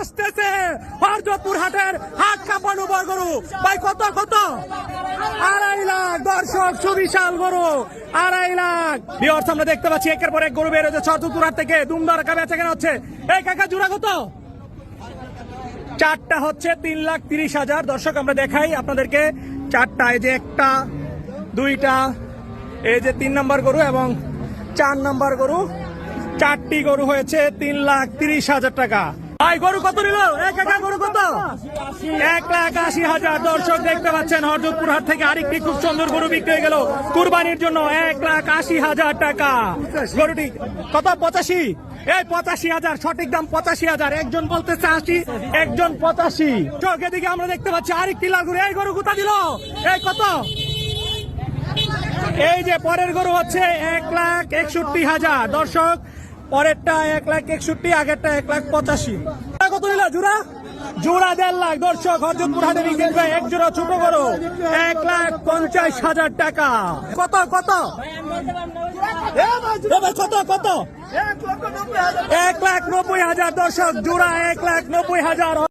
আসতেছে হরজতপুর হাটের হাট কাঁপানো বড় গরু। ভাই কত কত? 2.5 লাখ। দর্শক সুবিশাল গরু 2.5 লাখ। ভিউয়ার্স আমরা দেখতে পাচ্ছি একের পর এক গরু বের হচ্ছে হরজতপুর হাট থেকে। দুমদারাকা বেচা কেনা হচ্ছে। এই কাকা জোড়া কত? 4টা হচ্ছে 3,30,000। দর্শক আমরা দেখাই আপনাদেরকে 4টা, এই যে 1টা 2টা, এই যে 3 নাম্বার গরু এবং 4 নাম্বার গরু। 4টি গরু হয়েছে 3,30,000 টাকা। ভাই গরু কত নিল? গরু কত? 1,80,000। দর্শক দেখতে পাচ্ছেন হরজতপুর হাট থেকে আরেকটি খুব সুন্দর গরু বিক্রি হয়ে গেল কুরবানির জন্য 1,80,000 টাকা। গরুটি কত? 85। এই 85,000 সঠিক দাম 85,000। একজন বলতেছে 80, একজন 85। চোখ এদিকে আমরা দেখতে পাচ্ছি আরেকটি লাল গরু। এই গরু কোথা দিল? এই কত? এই যে পরের গরু হচ্ছে 1,61,000। দর্শক পরেরটা 1,61,000, আগেরটা 1,85,000। কত নিল জোড়া? জোড়া 1.5 লাখ। দর্শক হরজতপুর হাটে বিক্রি হয় এক জোড়া ছোট গরু 1,50,000 টাকা। কত কত? কত কত? 1,90,000। দর্শক জোড়া 1,90,000।